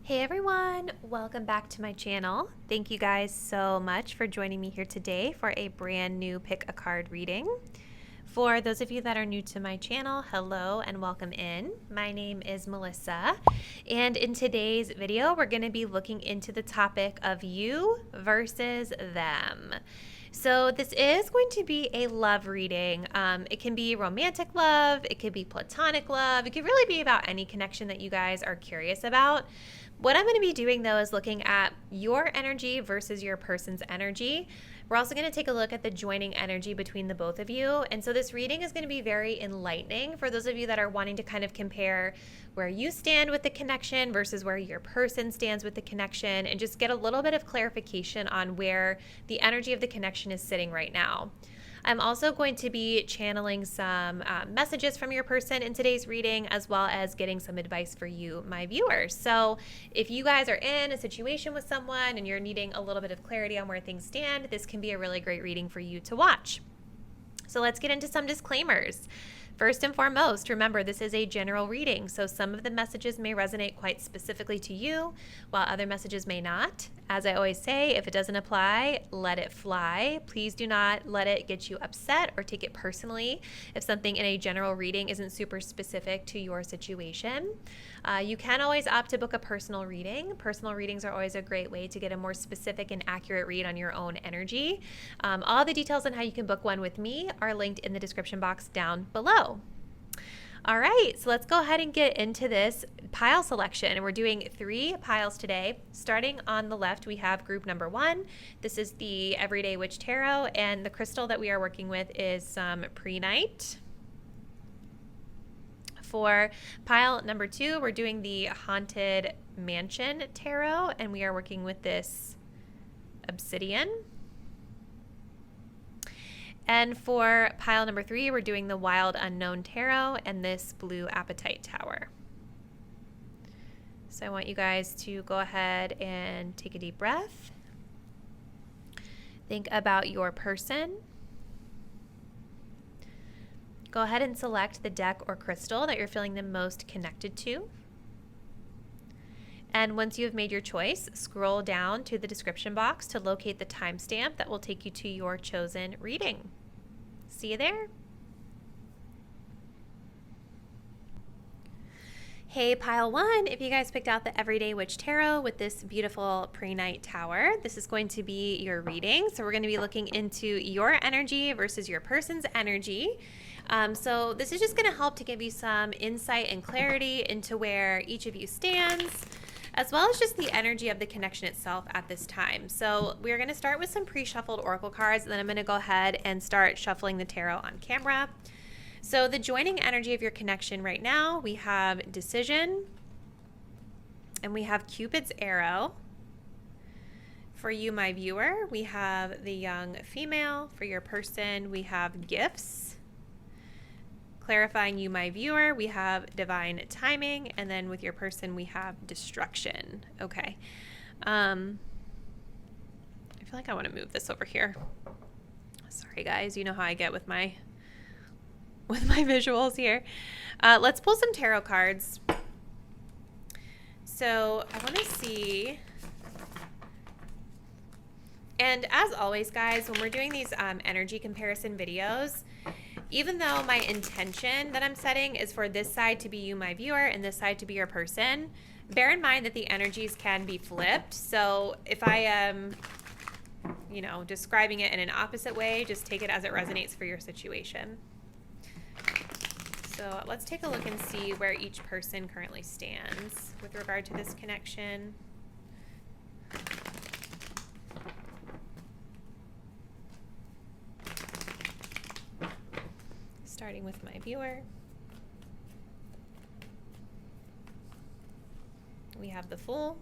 Hey everyone, welcome back to my channel. Thank you guys so much for joining me here today for a brand new pick a card reading. For those of you that are new to my channel, hello and welcome in. My name is Melissa, and in today's video, we're going to be looking into the topic of you versus them. So this is going to be a love reading. It can be romantic love, it could be platonic love, it could really be about any connection that you guys are curious about. What I'm going to be doing though is looking at your energy versus your person's energy. We're also going to take a look at the joining energy between the both of you. And so this reading is going to be very enlightening for those of you that are wanting to kind of compare where you stand with the connection versus where your person stands with the connection, and just get a little bit of clarification on where the energy of the connection is sitting right now. I'm also going to be channeling some messages from your person in today's reading, as well as getting some advice for you, my viewers. So if you guys are in a situation with someone and you're needing a little bit of clarity on where things stand, this can be a really great reading for you to watch. So let's get into some disclaimers. First and foremost, remember this is a general reading, so some of the messages may resonate quite specifically to you, while other messages may not. As I always say, if it doesn't apply, let it fly. Please do not let it get you upset or take it personally if something in a general reading isn't super specific to your situation. You can always opt to book a personal reading. Personal readings are always a great way to get a more specific and accurate read on your own energy. All the details on how you can book one with me are linked in the description box down below. All right, so let's go ahead and get into this pile selection. And we're doing 3 piles today. Starting on the left, we have group number 1. This is the Everyday Witch Tarot, and the crystal that we are working with is some prehnite. For pile number 2, we're doing the Haunted Mansion Tarot, and we are working with this obsidian. And for pile number 3, we're doing the Wild Unknown Tarot and this Blue Apatite Tower. So I want you guys to go ahead and take a deep breath. Think about your person. Go ahead and select the deck or crystal that you're feeling the most connected to. And once you have made your choice, scroll down to the description box to locate the timestamp that will take you to your chosen reading. See you there. Hey, pile 1, if you guys picked out the Everyday Witch Tarot with this beautiful prehnite tower, this is going to be your reading. So we're going to be looking into your energy versus your person's energy. So this is just going to help to give you some insight and clarity into where each of you stands, as well as just the energy of the connection itself at this time. So we're going to start with some pre-shuffled oracle cards, and then I'm going to go ahead and start shuffling the tarot on camera. So the joining energy of your connection right now, we have Decision, and we have Cupid's Arrow. For you, my viewer, we have the Young Female. For your person, we have Gifts. Clarifying you, my viewer, we have Divine Timing, and then with your person, we have Destruction. Okay. I feel like I want to move this over here. Sorry, guys. You know how I get with my visuals here. Let's pull some tarot cards. So I want to see. And as always, guys, when we're doing these energy comparison videos, even though my intention that I'm setting is for this side to be you, my viewer, and this side to be your person, bear in mind that the energies can be flipped. So if I am, describing it in an opposite way, just take it as it resonates for your situation. So let's take a look and see where each person currently stands with regard to this connection. Starting with my viewer. We have the Fool.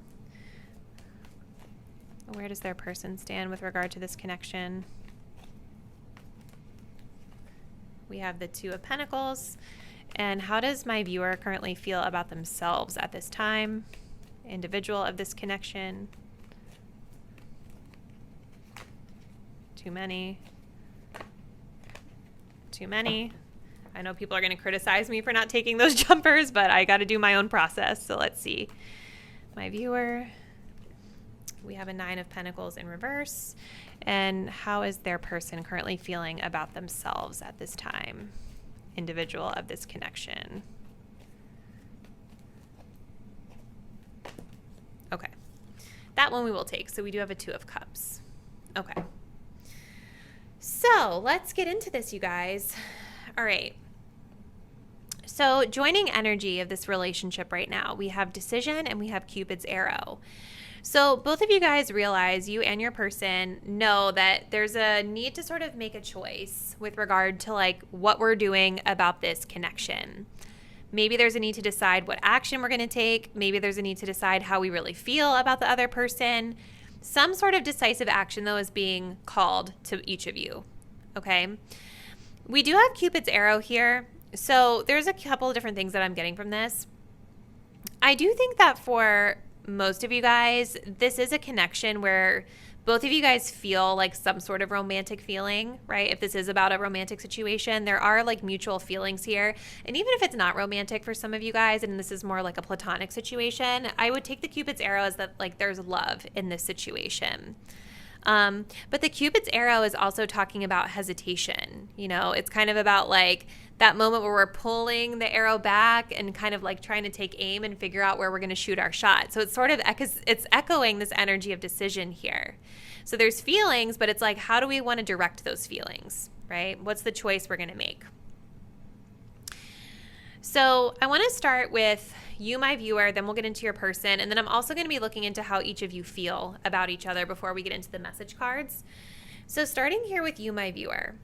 Where does their person stand with regard to this connection? We have the Two of Pentacles. And how does my viewer currently feel about themselves at this time? Individual of this connection. Too many. Too many. I know people are going to criticize me for not taking those jumpers, but I got to do my own process. So let's see. my viewer. We have a 9 of Pentacles in reverse. And how is their person currently feeling about themselves at this time? Individual of this connection. Okay. That one we will take. So we do have a 2 of Cups. Okay. So let's get into this, you guys. All right. So joining energy of this relationship right now, we have decision and we have Cupid's arrow. So both of you guys realize, you and your person know that there's a need to sort of make a choice with regard to like what we're doing about this connection. Maybe there's a need to decide what action we're going to take. Maybe there's a need to decide how we really feel about the other person. Some sort of decisive action, though, is being called to each of you. Okay? We do have Cupid's arrow here. So there's a couple of different things that I'm getting from this. I do think that for most of you guys, this is a connection where both of you guys feel like some sort of romantic feeling, right? If this is about a romantic situation, there are like mutual feelings here. And even if it's not romantic for some of you guys, and this is more like a platonic situation, I would take the Cupid's arrow as that like there's love in this situation. But the Cupid's arrow is also talking about hesitation. You know, it's kind of about like that moment where we're pulling the arrow back and kind of like trying to take aim and figure out where we're going to shoot our shot. So it's sort of it's echoing this energy of decision here. So there's feelings, but it's like, how do we want to direct those feelings, right? What's the choice we're going to make? So I want to start with you, my viewer, then we'll get into your person. And then I'm also going to be looking into how each of you feel about each other before we get into the message cards. So starting here with you, my viewer,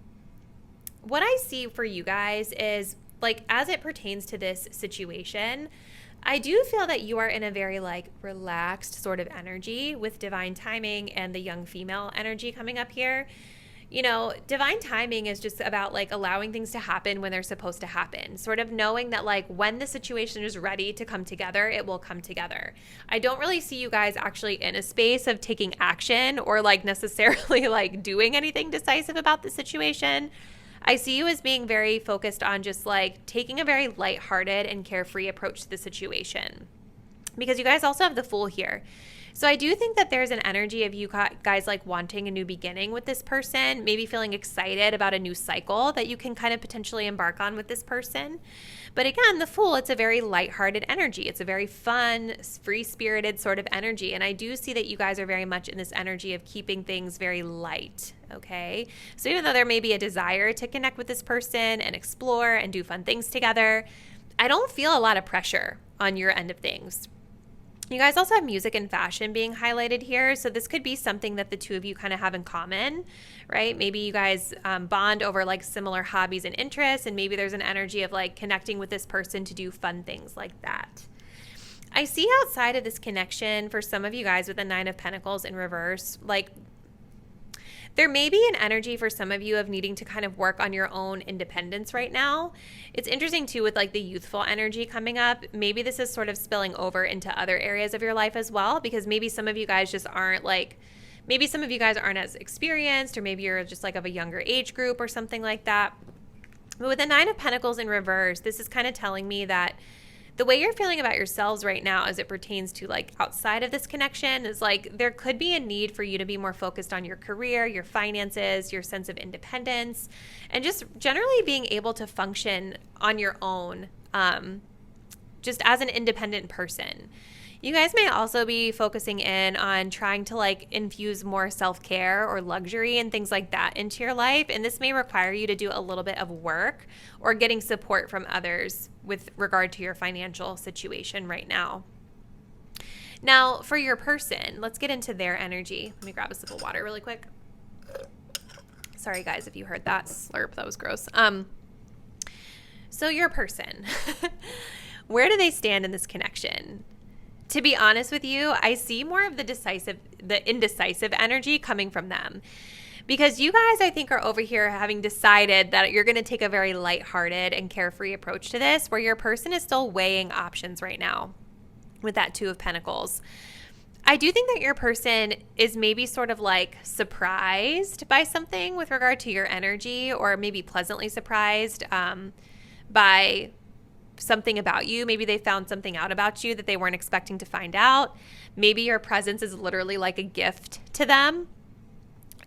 what I see for you guys is like, as it pertains to this situation, I do feel that you are in a very like relaxed sort of energy with divine timing and the young female energy coming up here. You know, divine timing is just about like allowing things to happen when they're supposed to happen, sort of knowing that like when the situation is ready to come together, it will come together. I don't really see you guys actually in a space of taking action or like necessarily like doing anything decisive about the situation. I see you as being very focused on just like taking a very lighthearted and carefree approach to the situation, because you guys also have the Fool here. So I do think that there's an energy of you guys like wanting a new beginning with this person, maybe feeling excited about a new cycle that you can kind of potentially embark on with this person. But again, the Fool, it's a very lighthearted energy. It's a very fun, free-spirited sort of energy. And I do see that you guys are very much in this energy of keeping things very light, okay? So even though there may be a desire to connect with this person and explore and do fun things together, I don't feel a lot of pressure on your end of things. You guys also have music and fashion being highlighted here. So this could be something that the two of you kind of have in common, right? Maybe you guys bond over like similar hobbies and interests, and maybe there's an energy of like connecting with this person to do fun things like that. I see outside of this connection for some of you guys with the 9 of Pentacles in reverse, like there may be an energy for some of you of needing to kind of work on your own independence right now. It's interesting too with like the youthful energy coming up. Maybe this is sort of spilling over into other areas of your life as well, because maybe some of you guys just aren't like, maybe some of you guys aren't as experienced, or maybe you're just like of a younger age group or something like that. But with the 9 of Pentacles in reverse, this is kind of telling me that the way you're feeling about yourselves right now as it pertains to like outside of this connection is like there could be a need for you to be more focused on your career, your finances, your sense of independence, and just generally being able to function on your own, just as an independent person. You guys may also be focusing in on trying to like infuse more self-care or luxury and things like that into your life. And this may require you to do a little bit of work or getting support from others with regard to your financial situation right now. Now, for your person, let's get into their energy. Let me grab a sip of water really quick. Sorry, guys, if you heard that slurp. That was gross. So your person, where do they stand in this connection? To be honest with you, I see more of the indecisive energy coming from them. Because you guys, I think, are over here having decided that you're going to take a very lighthearted and carefree approach to this, where your person is still weighing options right now with that 2 of Pentacles. I do think that your person is maybe sort of like surprised by something with regard to your energy, or maybe pleasantly surprised by something about you. Maybe they found something out about you that they weren't expecting to find out. Maybe your presence is literally like a gift to them.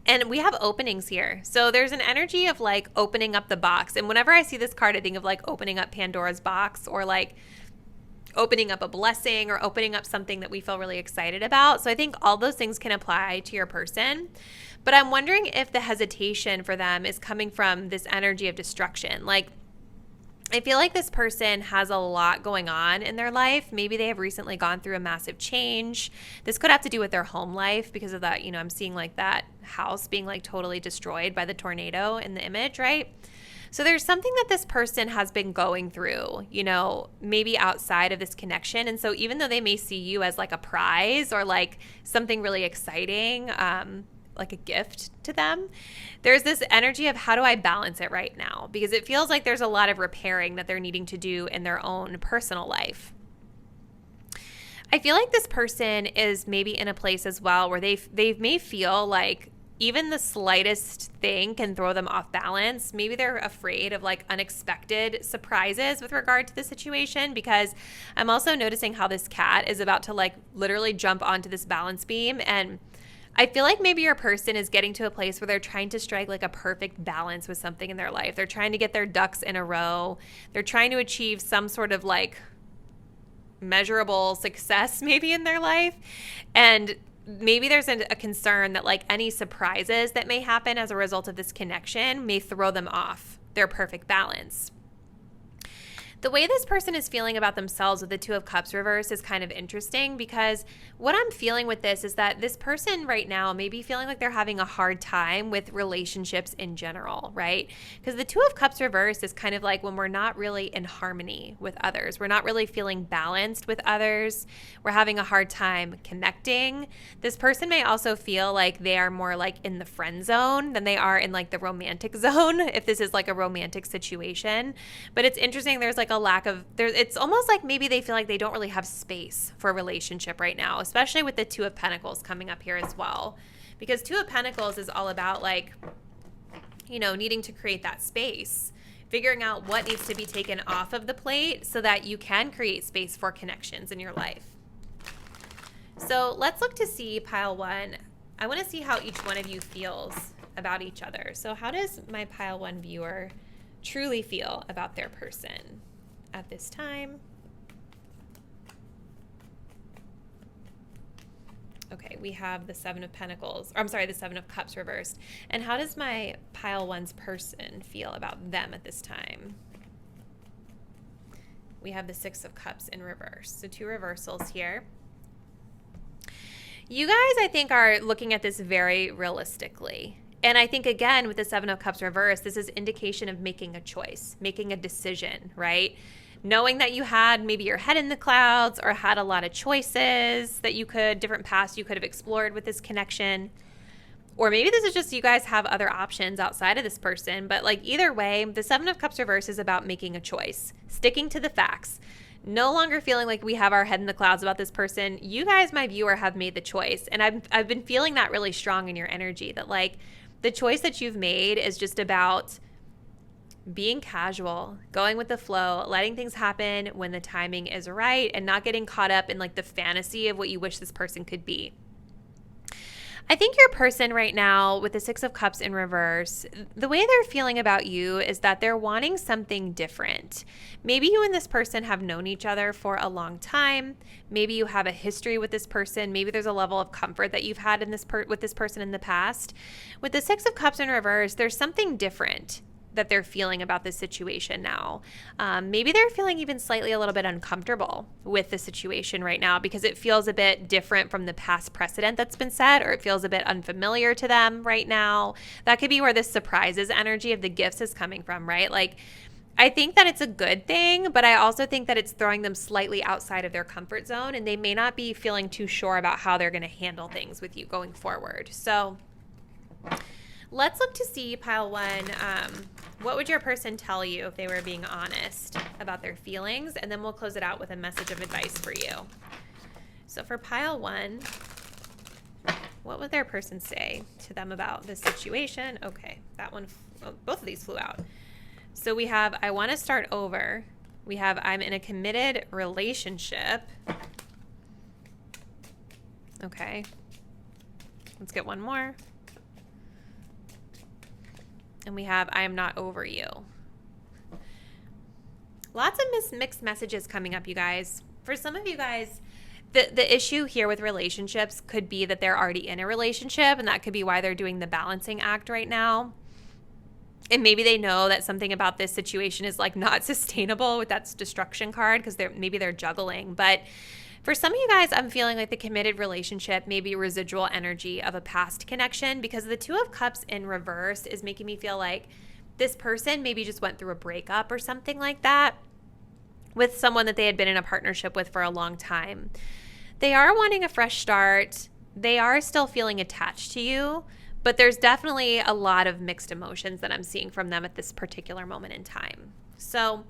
And we have openings here. So there's an energy of like opening up the box. And whenever I see this card, I think of like opening up Pandora's box, or like opening up a blessing, or opening up something that we feel really excited about. So I think all those things can apply to your person. But I'm wondering if the hesitation for them is coming from this energy of destruction. Like, I feel like this person has a lot going on in their life. Maybe they have recently gone through a massive change. This could have to do with their home life because of that. I'm seeing like that house being like totally destroyed by the tornado in the image, right? So there's something that this person has been going through, maybe outside of this connection. And so even though they may see you as like a prize or like something really exciting, like a gift to them, there's this energy of how do I balance it right now? Because it feels like there's a lot of repairing that they're needing to do in their own personal life. I feel like this person is maybe in a place as well where they may feel like even the slightest thing can throw them off balance. Maybe they're afraid of like unexpected surprises with regard to the situation, because I'm also noticing how this cat is about to like literally jump onto this balance beam. And I feel like maybe your person is getting to a place where they're trying to strike like a perfect balance with something in their life. They're trying to get their ducks in a row. They're trying to achieve some sort of like measurable success maybe in their life. And maybe there's a concern that like any surprises that may happen as a result of this connection may throw them off their perfect balance. The way this person is feeling about themselves with the Two of Cups reverse is kind of interesting, because what I'm feeling with this is that this person right now may be feeling like they're having a hard time with relationships in general, right? Because the Two of Cups reverse is kind of like when we're not really in harmony with others. We're not really feeling balanced with others. We're having a hard time connecting. This person may also feel like they are more like in the friend zone than they are in like the romantic zone, if this is like a romantic situation. But it's interesting, there's like a lack of it's almost like maybe they feel like they don't really have space for a relationship right now, especially with the Two of Pentacles coming up here as well, because Two of Pentacles is all about like needing to create that space, figuring out what needs to be taken off of the plate so that you can create space for connections in your life. So let's look to see, pile one, I want to see how each one of you feels about each other. So how does my pile one viewer truly feel about their person at this time? Okay, we have the Seven of Pentacles, or I'm sorry, the Seven of Cups reversed. And how does my pile one's person feel about them at this time? We have the Six of Cups in reverse. So two reversals here. You guys, I think, are looking at this very realistically. And I think, again, with the Seven of Cups reverse, this is indication of making a choice, making a decision, right? Knowing that you had maybe your head in the clouds or had a lot of choices that different paths you could have explored with this connection. Or maybe this is just you guys have other options outside of this person. But like either way, the Seven of Cups reverse is about making a choice, sticking to the facts. No longer feeling like we have our head in the clouds about this person. You guys, my viewer, have made the choice. And I've been feeling that really strong in your energy, that like the choice that you've made is just about being casual, going with the flow, letting things happen when the timing is right, and not getting caught up in like the fantasy of what you wish this person could be. I think your person right now with the Six of Cups in reverse, the way they're feeling about you is that they're wanting something different. Maybe you and this person have known each other for a long time. Maybe you have a history with this person. Maybe there's a level of comfort that you've had with this person in the past. With the Six of Cups in reverse, there's something different that they're feeling about this situation now. Maybe they're feeling even slightly a little bit uncomfortable with the situation right now because it feels a bit different from the past precedent that's been set, or it feels a bit unfamiliar to them right now. That could be where this surprises energy of the gifts is coming from, right? Like, I think that it's a good thing, but I also think that it's throwing them slightly outside of their comfort zone, and they may not be feeling too sure about how they're going to handle things with you going forward. So let's look to see, pile one, what would your person tell you if they were being honest about their feelings? And then we'll close it out with a message of advice for you. So for pile one, what would their person say to them about this situation? Okay, that one, both of these flew out. So we have, I want to start over, We have I'm in a committed relationship. Okay. Let's get one more. And we have I am not over you. Lots of mixed messages coming up, you guys. For some of you guys, the issue here with relationships could be that they're already in a relationship, and that could be why they're doing the balancing act right now. And maybe they know that something about this situation is like not sustainable with that destruction card because maybe they're juggling. But for some of you guys, I'm feeling like the committed relationship may be residual energy of a past connection, because the Two of Cups in reverse is making me feel like this person maybe just went through a breakup or something like that with someone that they had been in a partnership with for a long time. They are wanting a fresh start. They are still feeling attached to you, but there's definitely a lot of mixed emotions that I'm seeing from them at this particular moment in time. So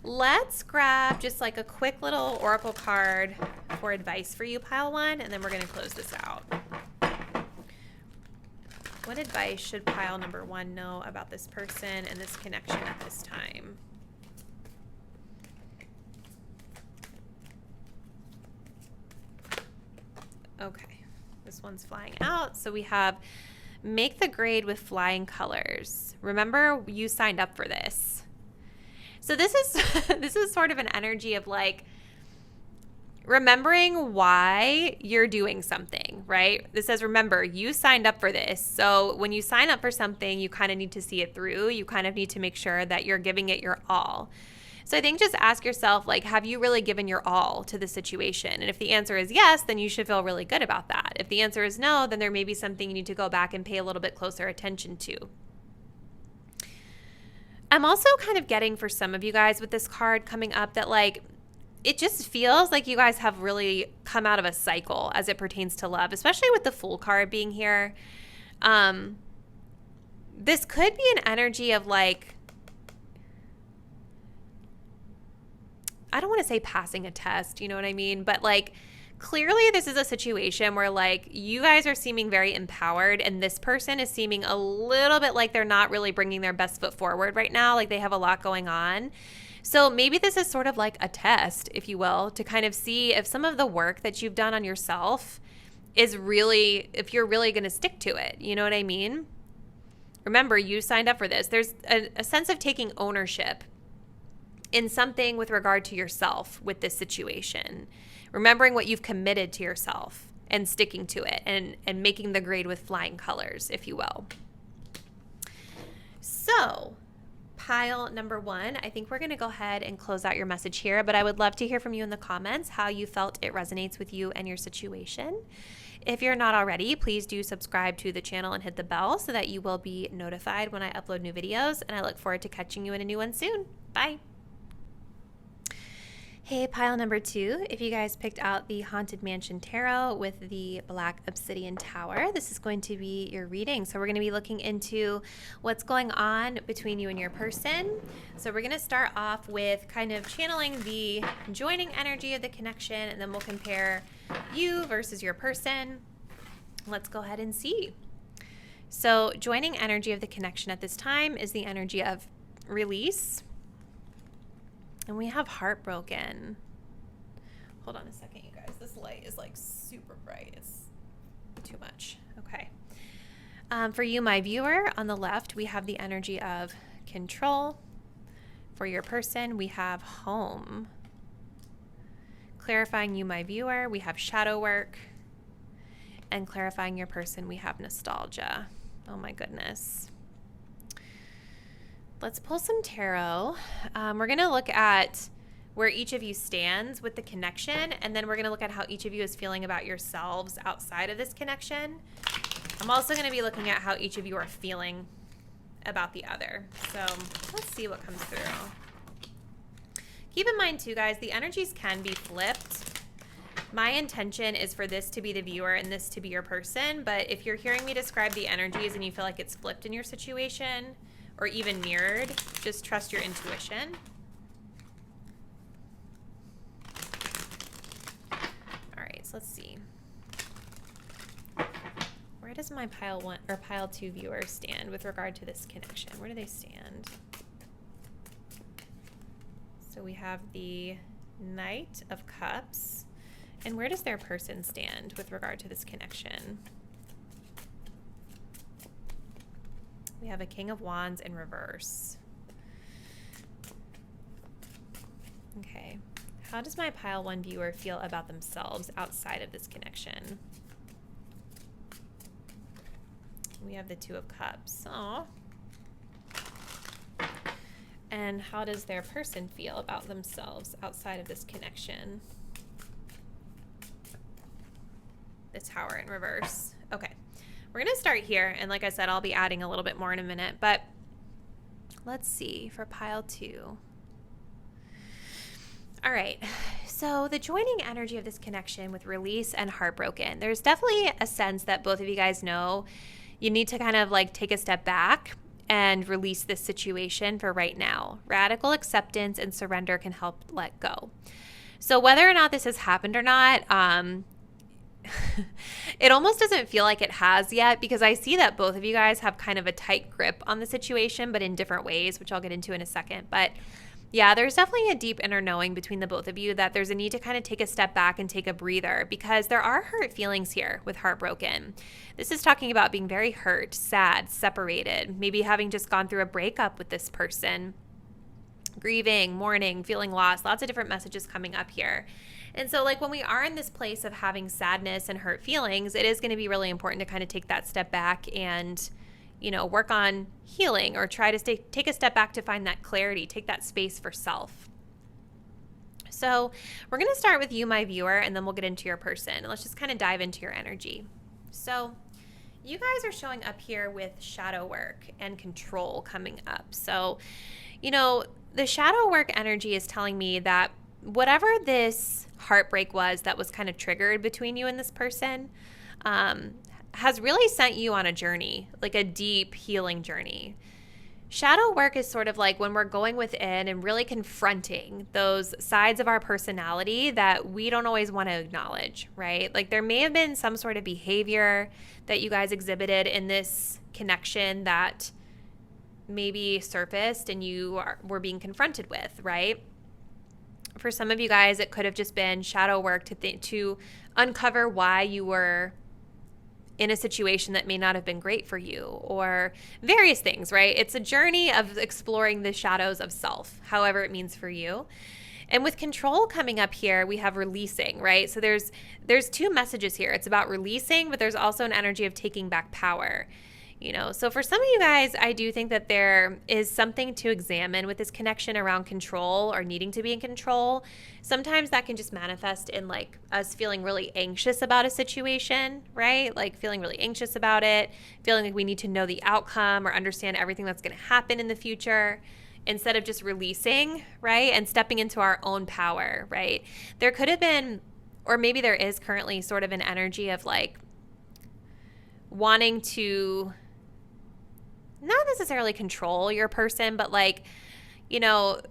let's grab just like a quick little oracle card for advice for you, pile one, and then we're going to close this out. What advice should pile number one know about this person and this connection at this time? Okay, this one's flying out. So we have make the grade with flying colors. Remember, you signed up for this. So this is sort of an energy of like remembering why you're doing something, right? This says, remember, you signed up for this. So when you sign up for something, you kind of need to see it through. You kind of need to make sure that you're giving it your all. So I think just ask yourself, like, have you really given your all to the situation? And if the answer is yes, then you should feel really good about that. If the answer is no, then there may be something you need to go back and pay a little bit closer attention to. I'm also kind of getting for some of you guys with this card coming up that like, it just feels like you guys have really come out of a cycle as it pertains to love, especially with the Fool card being here. This could be an energy of like, I don't want to say passing a test, you know what I mean? But like, clearly this is a situation where like you guys are seeming very empowered and this person is seeming a little bit like they're not really bringing their best foot forward right now. Like they have a lot going on. So maybe this is sort of like a test, if you will, to kind of see if some of the work that you've done on yourself is really, if you're really going to stick to it. You know what I mean? Remember, you signed up for this. There's a sense of taking ownership in something with regard to yourself with this situation. Remembering what you've committed to yourself and sticking to it and making the grade with flying colors, if you will. So pile number one, I think we're going to go ahead and close out your message here, but I would love to hear from you in the comments how you felt it resonates with you and your situation. If you're not already, please do subscribe to the channel and hit the bell so that you will be notified when I upload new videos, and I look forward to catching you in a new one soon. Bye. Hey, pile number two, if you guys picked out the Haunted Mansion Tarot with the Black Obsidian Tower, this is going to be your reading. So we're going to be looking into what's going on between you and your person. So we're going to start off with kind of channeling the joining energy of the connection, and then we'll compare you versus your person. Let's go ahead and see. So joining energy of the connection at this time is the energy of release. And we have heartbroken. Hold on a second, you guys. This light is like super bright. It's too much. Okay. For you, my viewer, on the left, we have the energy of control. For your person, we have home. Clarifying you, my viewer, we have shadow work. And clarifying your person, we have nostalgia. Oh my goodness. Let's pull some tarot. We're going to look at where each of you stands with the connection, and then we're going to look at how each of you is feeling about yourselves outside of this connection. I'm also going to be looking at how each of you are feeling about the other. So let's see what comes through. Keep in mind too, guys, the energies can be flipped. My intention is for this to be the viewer and this to be your person, but if you're hearing me describe the energies and you feel like it's flipped in your situation, or even mirrored, just trust your intuition. All right, so let's see. Where does my pile one or pile two viewer stand with regard to this connection? Where do they stand? So we have the Knight of Cups. And where does their person stand with regard to this connection? We have a King of Wands in reverse. Okay. How does my pile 1 viewer feel about themselves outside of this connection? We have the 2 of Cups. Aww. And how does their person feel about themselves outside of this connection? The Tower in reverse. Okay. We're going to start here. And like I said, I'll be adding a little bit more in a minute. But let's see for pile 2. All right. So the joining energy of this connection with release and heartbroken, there's definitely a sense that both of you guys know you need to kind of like take a step back and release this situation for right now. Radical acceptance and surrender can help let go. So whether or not this has happened or not, it almost doesn't feel like it has yet, because I see that both of you guys have kind of a tight grip on the situation, but in different ways, which I'll get into in a second. But yeah, there's definitely a deep inner knowing between the both of you that there's a need to kind of take a step back and take a breather, because there are hurt feelings here with heartbroken. This is talking about being very hurt, sad, separated, maybe having just gone through a breakup with this person, grieving, mourning, feeling lost, lots of different messages coming up here. And so like when we are in this place of having sadness and hurt feelings, it is going to be really important to kind of take that step back and, you know, work on healing, or try to take a step back to find that clarity, take that space for self. So we're going to start with you, my viewer, and then we'll get into your person. Let's just kind of dive into your energy. So you guys are showing up here with shadow work and control coming up. So, you know, the shadow work energy is telling me that whatever this heartbreak was that was kind of triggered between you and this person has really sent you on a journey, like a deep healing journey. Shadow work is sort of like when we're going within and really confronting those sides of our personality that we don't always want to acknowledge, right? Like there may have been some sort of behavior that you guys exhibited in this connection that maybe surfaced and you were being confronted with, right? For some of you guys, it could have just been shadow work to uncover why you were in a situation that may not have been great for you, or various things, right? It's a journey of exploring the shadows of self, however it means for you. And with control coming up here, we have releasing, right? So there's 2 messages here. It's about releasing, but there's also an energy of taking back power. You know, so for some of you guys, I do think that there is something to examine with this connection around control or needing to be in control. Sometimes that can just manifest in like us feeling really anxious about a situation, right? Like feeling really anxious about it, feeling like we need to know the outcome or understand everything that's going to happen in the future, instead of just releasing, right? And stepping into our own power, right? There could have been, or maybe there is currently sort of an energy of like wanting to not necessarily control your person, but like, you know,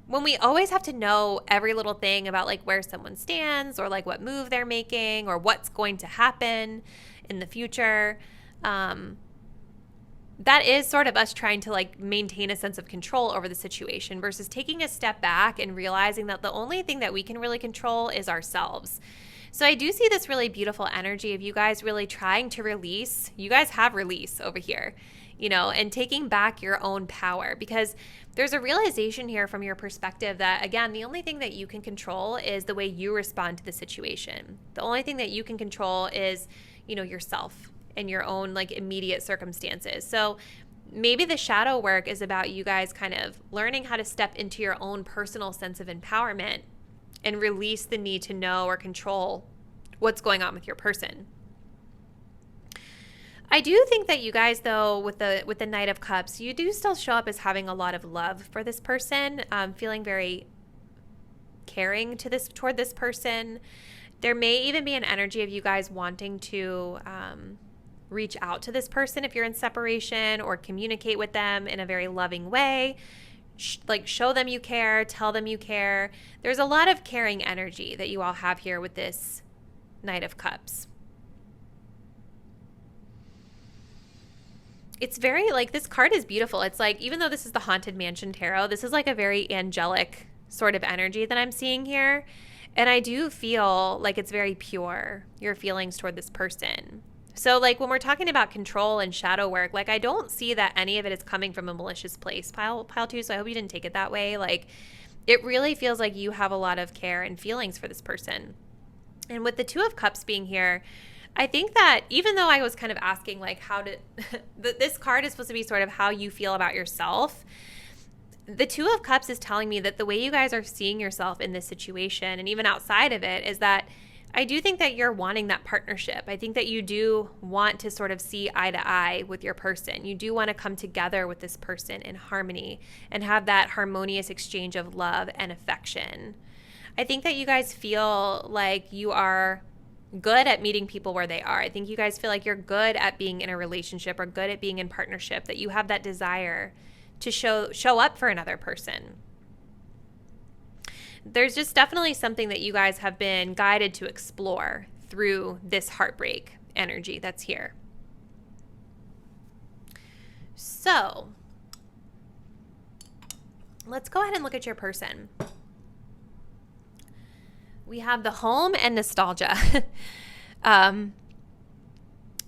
when we always have to know every little thing about like where someone stands or like what move they're making or what's going to happen in the future, that is sort of us trying to like maintain a sense of control over the situation versus taking a step back and realizing that the only thing that we can really control is ourselves. So I do see this really beautiful energy of you guys really trying to release. You guys have release over here, you know, and taking back your own power, because there's a realization here from your perspective that, again, the only thing that you can control is the way you respond to the situation. The only thing that you can control is, you know, yourself and your own like immediate circumstances. So maybe the shadow work is about you guys kind of learning how to step into your own personal sense of empowerment and release the need to know or control what's going on with your person. I do think that you guys, though, with the Knight of Cups, you do still show up as having a lot of love for this person, feeling very caring toward this person. There may even be an energy of you guys wanting to reach out to this person if you're in separation, or communicate with them in a very loving way. Like show them you care, tell them you care. There's a lot of caring energy that you all have here with this Knight of Cups. it's very like, this card is beautiful. It's like, even though this is the Haunted Mansion Tarot, this is like a very angelic sort of energy that I'm seeing here. And I do feel like it's very pure, your feelings toward this person. So like when we're talking about control and shadow work, like I don't see that any of it is coming from a malicious place, pile 2. So I hope you didn't take it that way. Like it really feels like you have a lot of care and feelings for this person. And with the 2 of Cups being here, I think that even though I was kind of asking like how to, this card is supposed to be sort of how you feel about yourself. The 2 of Cups is telling me that the way you guys are seeing yourself in this situation and even outside of it is that I do think that you're wanting that partnership. I think that you do want to sort of see eye to eye with your person. You do want to come together with this person in harmony and have that harmonious exchange of love and affection. I think that you guys feel like you are good at meeting people where they are. I think you guys feel like you're good at being in a relationship or good at being in partnership, that you have that desire to show up for another person. There's just definitely something that you guys have been guided to explore through this heartbreak energy that's here. So let's go ahead and look at your person. We have the home and nostalgia.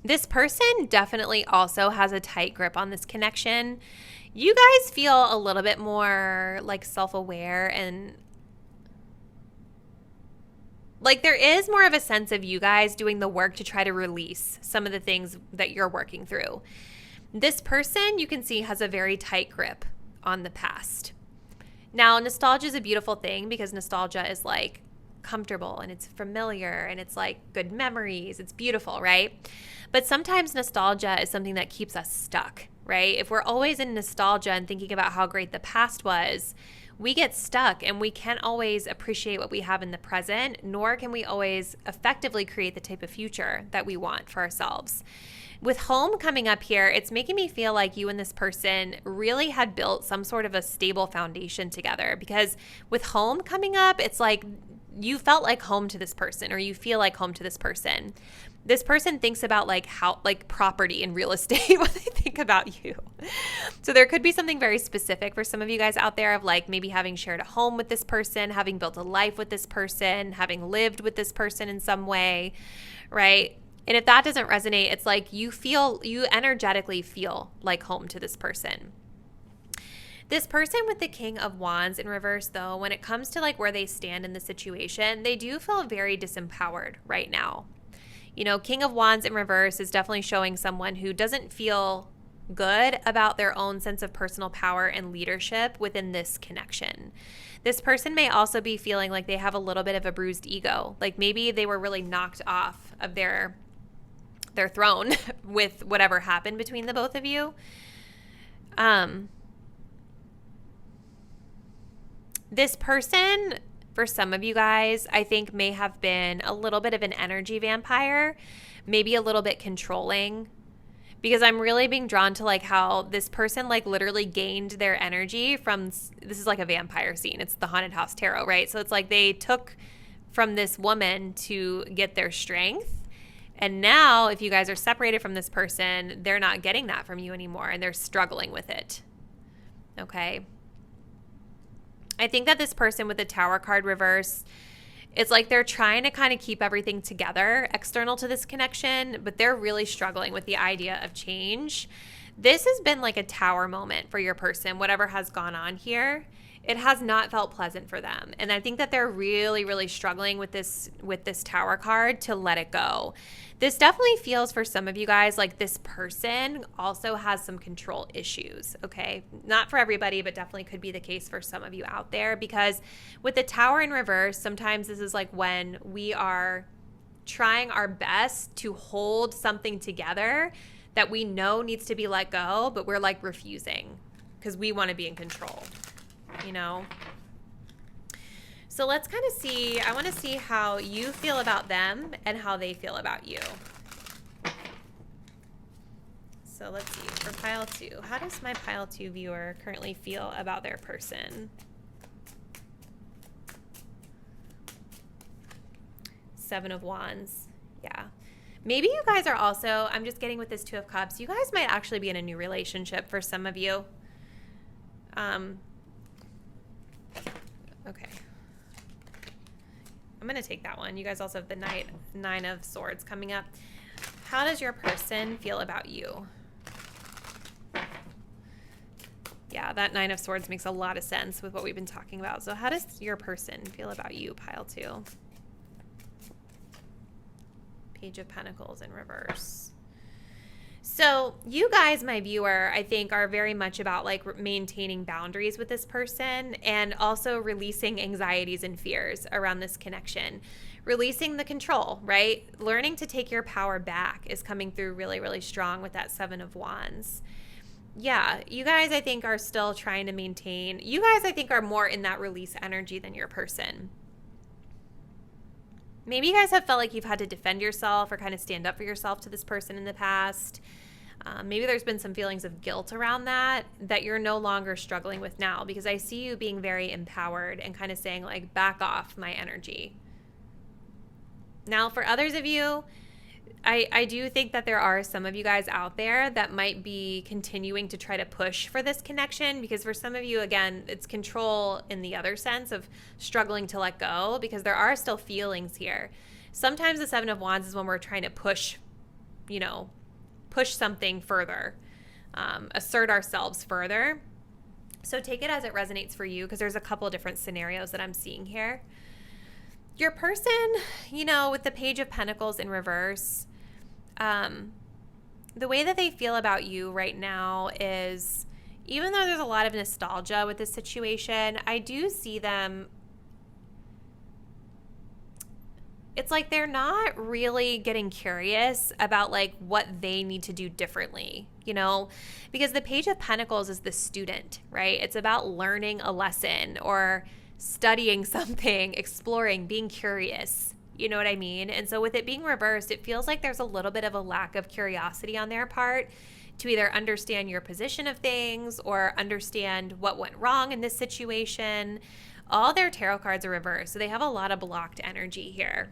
This person definitely also has a tight grip on this connection. You guys feel a little bit more like self-aware and like there is more of a sense of you guys doing the work to try to release some of the things that you're working through. This person, you can see, has a very tight grip on the past. Now, nostalgia is a beautiful thing because nostalgia is like comfortable and it's familiar and it's like good memories. It's beautiful, right? But sometimes nostalgia is something that keeps us stuck, right? If we're always in nostalgia and thinking about how great the past was, we get stuck and we can't always appreciate what we have in the present, nor can we always effectively create the type of future that we want for ourselves. With home coming up here, it's making me feel like you and this person really had built some sort of a stable foundation together, because with home coming up, it's like you felt like home to this person, or you feel like home to this person. This person thinks about like how, like property and real estate when they think about you. So there could be something very specific for some of you guys out there of like maybe having shared a home with this person, having built a life with this person, having lived with this person in some way, right? And if that doesn't resonate, it's like you energetically feel like home to this person. This person with the King of Wands in reverse, though, when it comes to like where they stand in the situation, they do feel very disempowered right now. You know, King of Wands in reverse is definitely showing someone who doesn't feel good about their own sense of personal power and leadership within this connection. This person may also be feeling like they have a little bit of a bruised ego. Like maybe they were really knocked off of their throne with whatever happened between the both of you. This person, for some of you guys, I think may have been a little bit of an energy vampire, maybe a little bit controlling, because I'm really being drawn to like how this person like literally gained their energy from, this is like a vampire scene. It's the Haunted House Tarot, right? So it's like they took from this woman to get their strength. And now if you guys are separated from this person, they're not getting that from you anymore and they're struggling with it. Okay. I think that this person with the Tower card reverse, it's like they're trying to kind of keep everything together external to this connection, but they're really struggling with the idea of change. This has been like a Tower moment for your person, whatever has gone on here. It has not felt pleasant for them. And I think that they're really, really struggling with this Tower card to let it go. This definitely feels for some of you guys like this person also has some control issues, okay? Not for everybody, but definitely could be the case for some of you out there, because with the Tower in reverse, sometimes this is like when we are trying our best to hold something together that we know needs to be let go, but we're like refusing because we want to be in control, you know? So let's kind of see, I want to see how you feel about them and how they feel about you. So let's see, for pile 2, how does my pile 2 viewer currently feel about their person? Seven of Wands, yeah. Maybe you guys are also, I'm just getting with this Two of Cups, you guys might actually be in a new relationship for some of you. Okay. I'm going to take that one. You guys also have the Nine of Swords coming up. How does your person feel about you? Yeah, that Nine of Swords makes a lot of sense with what we've been talking about. So how does your person feel about you, pile 2? Page of Pentacles in reverse. So you guys, my viewer, I think are very much about like maintaining boundaries with this person and also releasing anxieties and fears around this connection. Releasing the control, right? Learning to take your power back is coming through really, really strong with that Seven of Wands. Yeah, you guys, I think, are still trying to maintain. You guys, I think, are more in that release energy than your person. Maybe you guys have felt like you've had to defend yourself or kind of stand up for yourself to this person in the past. Maybe there's been some feelings of guilt around that you're no longer struggling with now, because I see you being very empowered and kind of saying like, back off my energy. Now, for others of you, I do think that there are some of you guys out there that might be continuing to try to push for this connection, because for some of you, again, it's control in the other sense of struggling to let go, because there are still feelings here. Sometimes the Seven of Wands is when we're trying to push something further, assert ourselves further. So take it as it resonates for you, because there's a couple of different scenarios that I'm seeing here. Your person, with the Page of Pentacles in reverse, the way that they feel about you right now is, even though there's a lot of nostalgia with this situation, I do see them, it's like they're not really getting curious about like what they need to do differently, because the Page of Pentacles is the student, right? It's about learning a lesson or studying something, exploring, being curious. You know what I mean? And so with it being reversed, it feels like there's a little bit of a lack of curiosity on their part to either understand your position of things or understand what went wrong in this situation. All their tarot cards are reversed, so they have a lot of blocked energy here.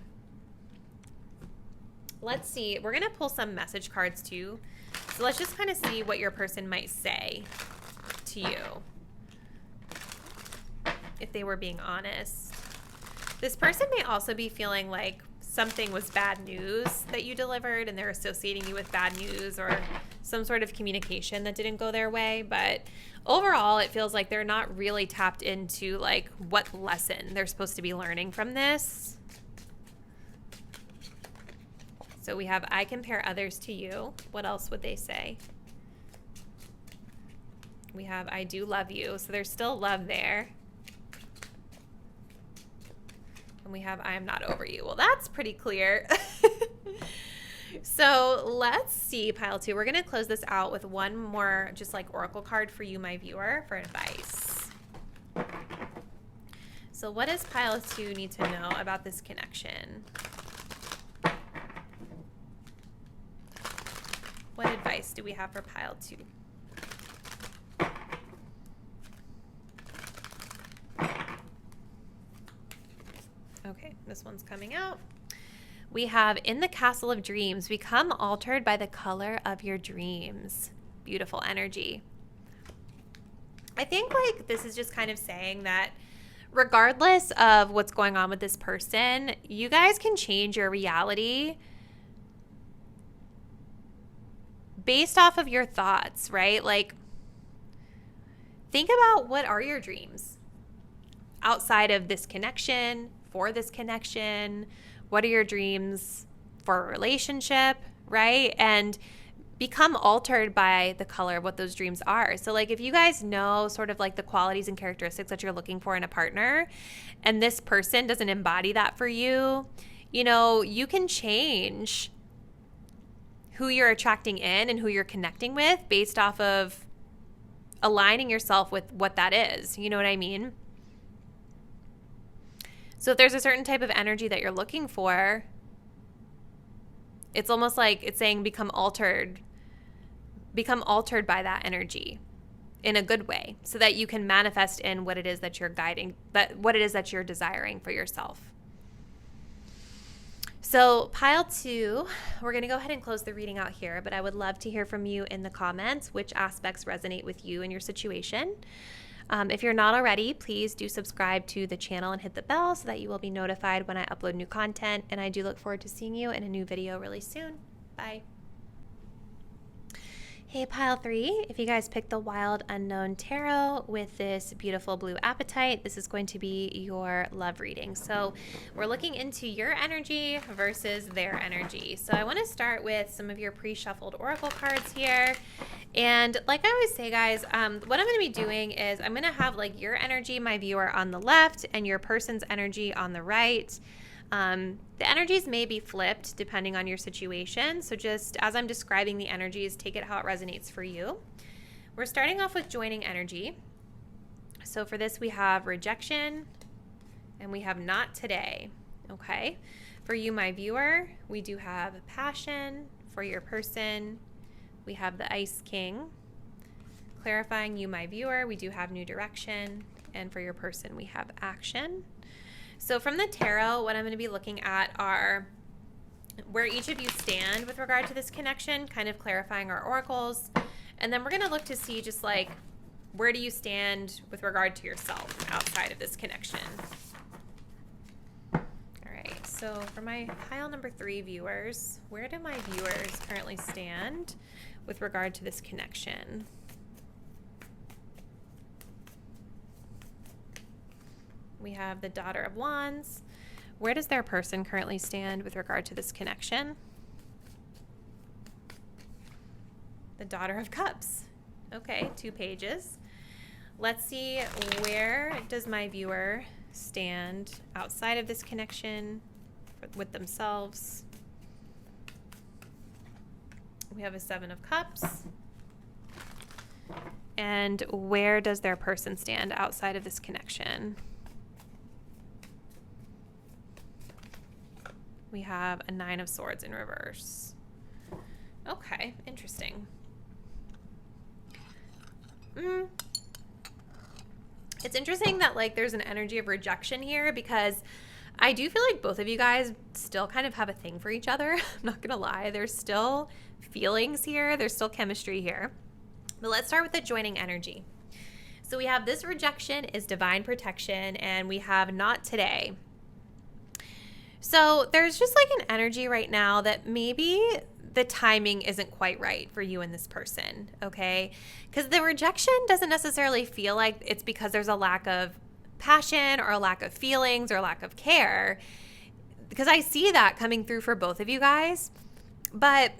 Let's see. We're going to pull some message cards too. So let's just kind of see what your person might say to you if they were being honest. This person may also be feeling like something was bad news that you delivered and they're associating you with bad news or some sort of communication that didn't go their way. But overall, it feels like they're not really tapped into like what lesson they're supposed to be learning from this. So we have, I compare others to you. What else would they say? We have, I do love you. So there's still love there. And we have, I am not over you. Well, that's pretty clear. So let's see, pile 2. We're going to close this out with one more just like oracle card for you, my viewer, for advice. So what does pile 2 need to know about this connection? What advice do we have for pile 2? Okay, this one's coming out. We have, in the Castle of Dreams, become altered by the color of your dreams. Beautiful energy. I think like this is just kind of saying that regardless of what's going on with this person, you guys can change your reality based off of your thoughts, right? Like, think about what are your dreams outside of this connection, for this connection. What are your dreams for a relationship, right? And become altered by the color of what those dreams are. So like if you guys know sort of like the qualities and characteristics that you're looking for in a partner, and this person doesn't embody that for you, you can change who you're attracting in and who you're connecting with based off of aligning yourself with what that is. You know what I mean? So if there's a certain type of energy that you're looking for, it's almost like it's saying become altered by that energy in a good way so that you can manifest in what it is that you're desiring for yourself. So pile 2, we're going to go ahead and close the reading out here, but I would love to hear from you in the comments which aspects resonate with you and your situation. If you're not already, please do subscribe to the channel and hit the bell so that you will be notified when I upload new content, and I do look forward to seeing you in a new video really soon. Bye. Hey pile 3, if you guys picked the Wild Unknown Tarot with this beautiful blue apatite, this is going to be your love reading. So we're looking into your energy versus their energy. So I want to start with some of your pre-shuffled oracle cards here. And like I always say, guys, what I'm going to be doing is I'm going to have like your energy, my viewer, on the left and your person's energy on the right. The energies may be flipped depending on your situation. So just as I'm describing the energies, take it how it resonates for you. We're starting off with joining energy. So for this, we have rejection and we have not today. Okay. For you, my viewer, we do have passion. For your person, we have the Ice King. Clarifying you, my viewer, we do have new direction. And for your person, we have action. So from the tarot, what I'm going to be looking at are where each of you stand with regard to this connection, kind of clarifying our oracles. And then we're going to look to see just like, where do you stand with regard to yourself outside of this connection? All right, so for my pile number 3 viewers, where do my viewers currently stand with regard to this connection? We have the Daughter of Wands. Where does their person currently stand with regard to this connection? The Daughter of Cups. Okay, 2 pages. Let's see, where does my viewer stand outside of this connection with themselves? We have a 7 of Cups. And where does their person stand outside of this connection? We have a 9 of Swords in reverse. Okay, interesting. It's interesting that like there's an energy of rejection here, because I do feel like both of you guys still kind of have a thing for each other. I'm not gonna lie, there's still feelings here, there's still chemistry here. But let's start with the joining energy. So we have this rejection is divine protection, and we have not today. So there's just like an energy right now that maybe the timing isn't quite right for you and this person, okay? Because the rejection doesn't necessarily feel like it's because there's a lack of passion or a lack of feelings or a lack of care, because I see that coming through for both of you guys. But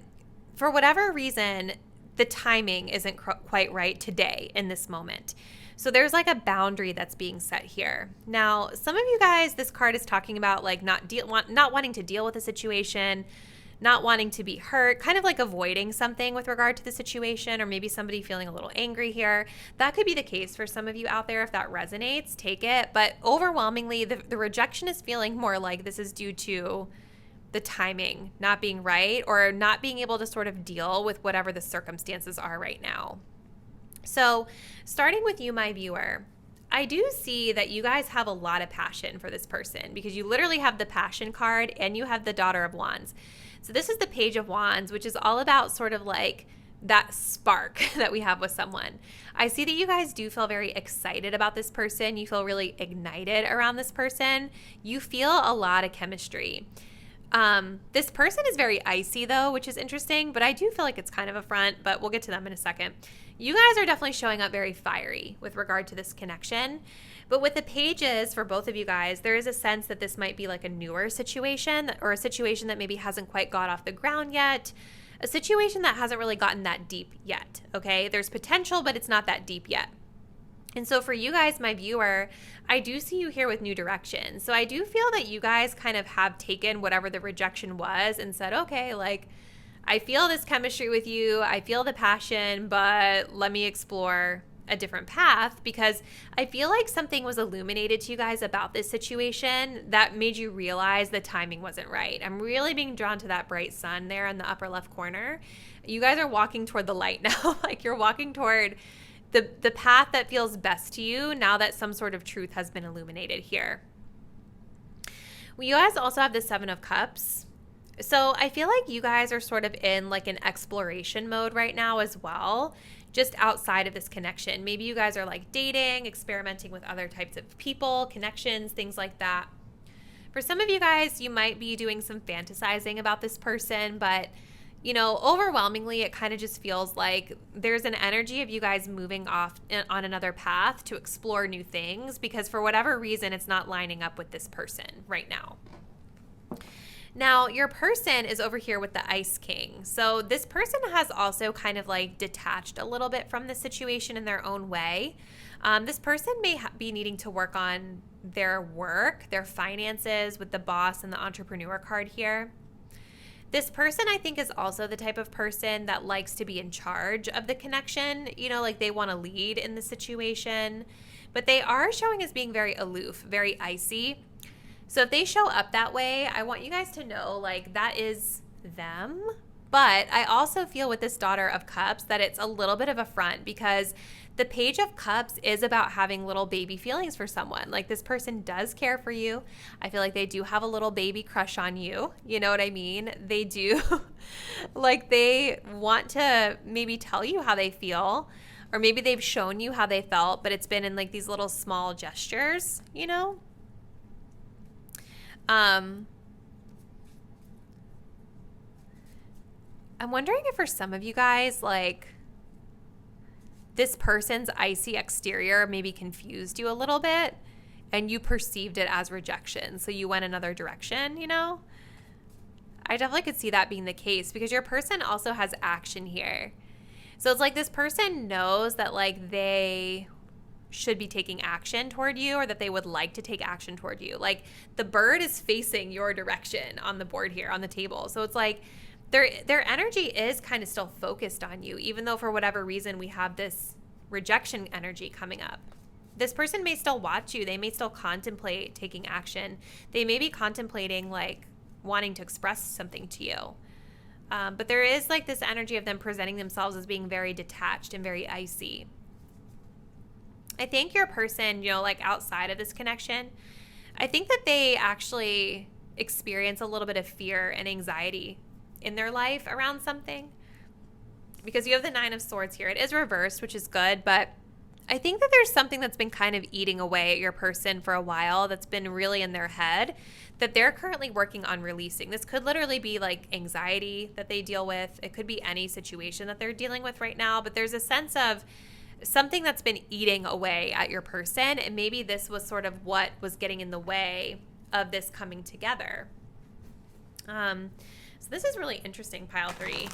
for whatever reason, the timing isn't quite right today in this moment. So there's like a boundary that's being set here. Now, some of you guys, this card is talking about like not wanting to deal with a situation, not wanting to be hurt, kind of like avoiding something with regard to the situation, or maybe somebody feeling a little angry here. That could be the case for some of you out there. If that resonates, take it. But overwhelmingly, the rejection is feeling more like this is due to the timing not being right, or not being able to sort of deal with whatever the circumstances are right now. So starting with you, my viewer, I do see that you guys have a lot of passion for this person, because you literally have the passion card and you have the Daughter of Wands. So this is the Page of Wands, which is all about sort of like that spark that we have with someone. I see that you guys do feel very excited about this person. You feel really ignited around this person. You feel a lot of chemistry. This person is very icy though, which is interesting, but I do feel like it's kind of a front, but we'll get to them in a second. You guys are definitely showing up very fiery with regard to this connection. But with the pages for both of you guys, there is a sense that this might be like a newer situation, or a situation that maybe hasn't quite got off the ground yet. A situation that hasn't really gotten that deep yet, okay? There's potential, but it's not that deep yet. And so for you guys, my viewer, I do see you here with new direction. So I do feel that you guys kind of have taken whatever the rejection was and said, okay, like, I feel this chemistry with you, I feel the passion, but let me explore a different path, because I feel like something was illuminated to you guys about this situation that made you realize the timing wasn't right. I'm really being drawn to that bright sun there in the upper left corner. You guys are walking toward the light now. Like, you're walking toward the path that feels best to you now that some sort of truth has been illuminated here. Well, you guys also have the 7 of Cups. So I feel like you guys are sort of in like an exploration mode right now as well, just outside of this connection. Maybe you guys are like dating, experimenting with other types of people, connections, things like that. For some of you guys, you might be doing some fantasizing about this person, but overwhelmingly, it kind of just feels like there's an energy of you guys moving off on another path to explore new things because for whatever reason, it's not lining up with this person right now. Now, your person is over here with the Ice King. So this person has also kind of like detached a little bit from the situation in their own way. This person may be needing to work on their work, their finances with the boss and the entrepreneur card here. This person, I think, is also the type of person that likes to be in charge of the connection. Like they want to lead in the situation. But they are showing as being very aloof, very icy. So if they show up that way, I want you guys to know, like, that is them. But I also feel with this Daughter of Cups that it's a little bit of a front because the Page of Cups is about having little baby feelings for someone. Like this person does care for you. I feel like they do have a little baby crush on you. You know what I mean? They do. Like they want to maybe tell you how they feel, or maybe they've shown you how they felt, but it's been in like these little small gestures, I'm wondering if for some of you guys, like this person's icy exterior maybe confused you a little bit and you perceived it as rejection. So you went another direction, I definitely could see that being the case because your person also has action here. So it's like this person knows that like they should be taking action toward you or that they would like to take action toward you. Like the bird is facing your direction on the board here on the table. So it's like their energy is kind of still focused on you, even though for whatever reason we have this rejection energy coming up. This person may still watch you. They may still contemplate taking action. They may be contemplating like wanting to express something to you. But there is like this energy of them presenting themselves as being very detached and very icy. I think your person, like outside of this connection, I think that they actually experience a little bit of fear and anxiety in their life around something because you have the 9 of Swords here. It is reversed, which is good, but I think that there's something that's been kind of eating away at your person for a while that's been really in their head that they're currently working on releasing. This could literally be like anxiety that they deal with. It could be any situation that they're dealing with right now, but there's a sense of something that's been eating away at your person, and maybe this was sort of what was getting in the way of this coming together. So this is really interesting, pile 3.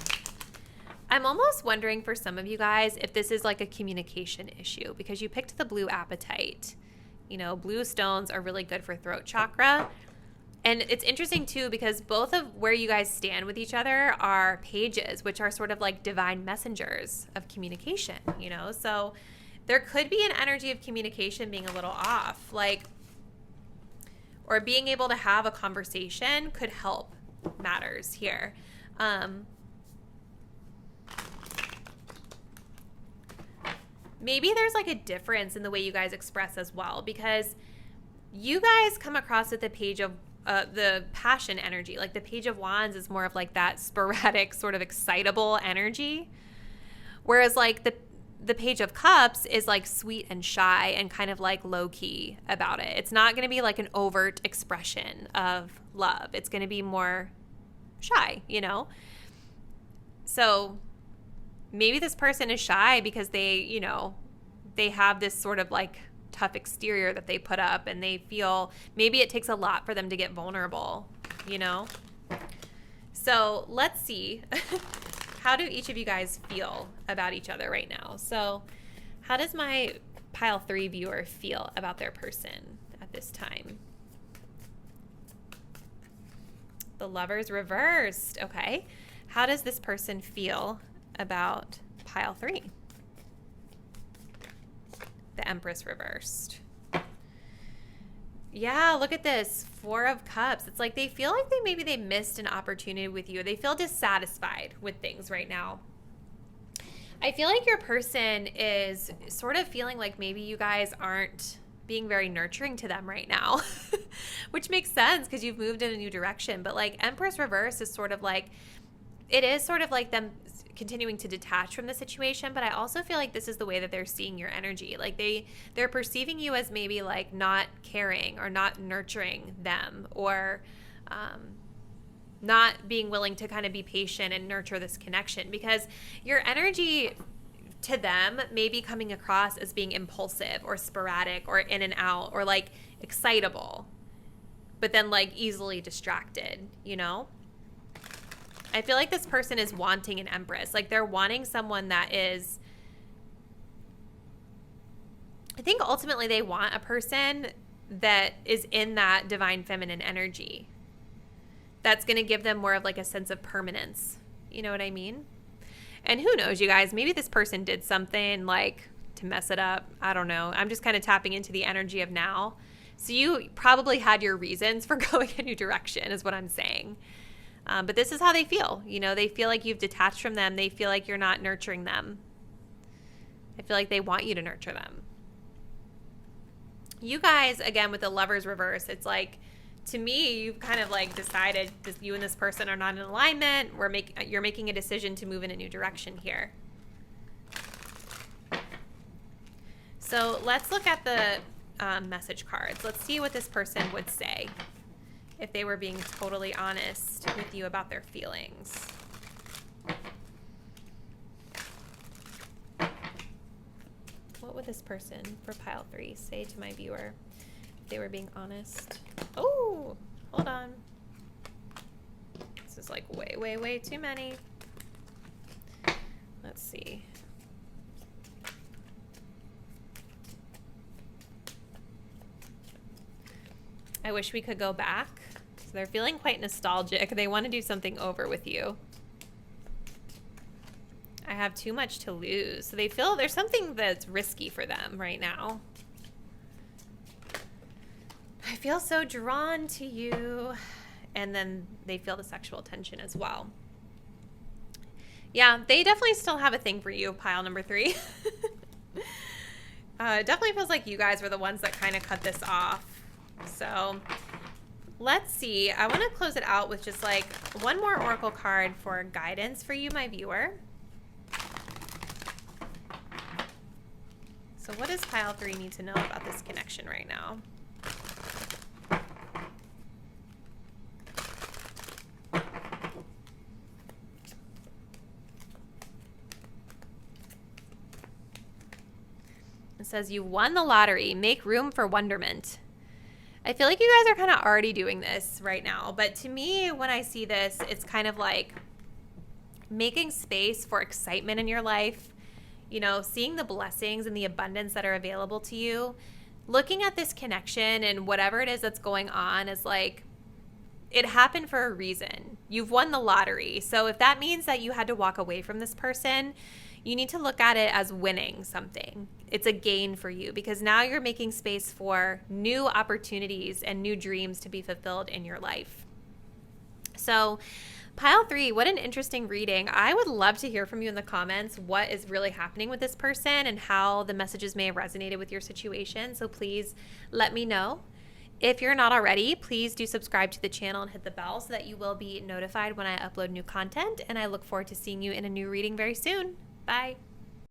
I'm almost wondering for some of you guys if this is like a communication issue because you picked the blue apatite. Blue stones are really good for throat chakra. And it's interesting too because both of where you guys stand with each other are pages, which are sort of like divine messengers of communication, So there could be an energy of communication being a little off, or being able to have a conversation could help matters here. Maybe there's like a difference in the way you guys express as well because you guys come across with the page of the passion energy. Like the Page of Wands is more of like that sporadic sort of excitable energy. Whereas like the Page of Cups is like sweet and shy and kind of like low key about it. It's not going to be like an overt expression of love. It's going to be more shy, So maybe this person is shy because they have this sort of like tough exterior that they put up and they feel maybe it takes a lot for them to get vulnerable, So let's see. How do each of you guys feel about each other right now? So how does my pile 3 viewer feel about their person at this time? The Lovers reversed. Okay. How does this person feel about pile 3? The Empress reversed. Yeah, look at this. 4 of Cups. It's like they feel like maybe they missed an opportunity with you. They feel dissatisfied with things right now. I feel like your person is sort of feeling like maybe you guys aren't being very nurturing to them right now. which makes sense because you've moved in a new direction. But like Empress reverse is sort of like, it is sort of like them continuing to detach from the situation, but I also feel like this is the way that they're seeing your energy. Like they're perceiving you as maybe like not caring or not nurturing them, or not being willing to kind of be patient and nurture this connection, because your energy to them may be coming across as being impulsive or sporadic or in and out or like excitable, but then like easily distracted, you know? I feel like this person is wanting an Empress. Like they're wanting someone that is, I think ultimately they want a person that is in that divine feminine energy. That's going to give them more of like a sense of permanence. You know what I mean? And who knows, you guys, maybe this person did something like to mess it up. I don't know. I'm just kind of tapping into the energy of now. So you probably had your reasons for going a new direction is what I'm saying. But this is how they feel. You know, they feel like you've detached from them. They feel like you're not nurturing them. I feel like they want you to nurture them. You guys, again, with the Lovers reverse, it's like, to me, you've kind of like decided that you and this person are not in alignment. You're making a decision to move in a new direction here. So let's look at the message cards. Let's see what this person would say if they were being totally honest with you about their feelings. What would this person for pile 3 say to my viewer if they were being honest? Oh, hold on. This is like way, way, way too many. Let's see. I wish we could go back. So they're feeling quite nostalgic. They want to do something over with you. I have too much to lose. So they feel there's something that's risky for them right now. I feel so drawn to you. And then they feel the sexual tension as well. Yeah, they definitely still have a thing for you, pile number 3. It definitely feels like you guys were the ones that kind of cut this off. So let's see. I want to close it out with just like one more oracle card for guidance for you, my viewer. So what does pile 3 need to know about this connection right now? It says you won the lottery. Make room for wonderment. I feel like you guys are kind of already doing this right now. But to me, when I see this, it's kind of like making space for excitement in your life. You know, seeing the blessings and the abundance that are available to you. Looking at this connection and whatever it is that's going on is like, it happened for a reason. You've won the lottery. So if that means that you had to walk away from this person, you need to look at it as winning something. It's a gain for you because now you're making space for new opportunities and new dreams to be fulfilled in your life. So pile 3, what an interesting reading. I would love to hear from you in the comments what is really happening with this person and how the messages may have resonated with your situation. So please let me know. If you're not already, please do subscribe to the channel and hit the bell so that you will be notified when I upload new content. And I look forward to seeing you in a new reading very soon. Bye.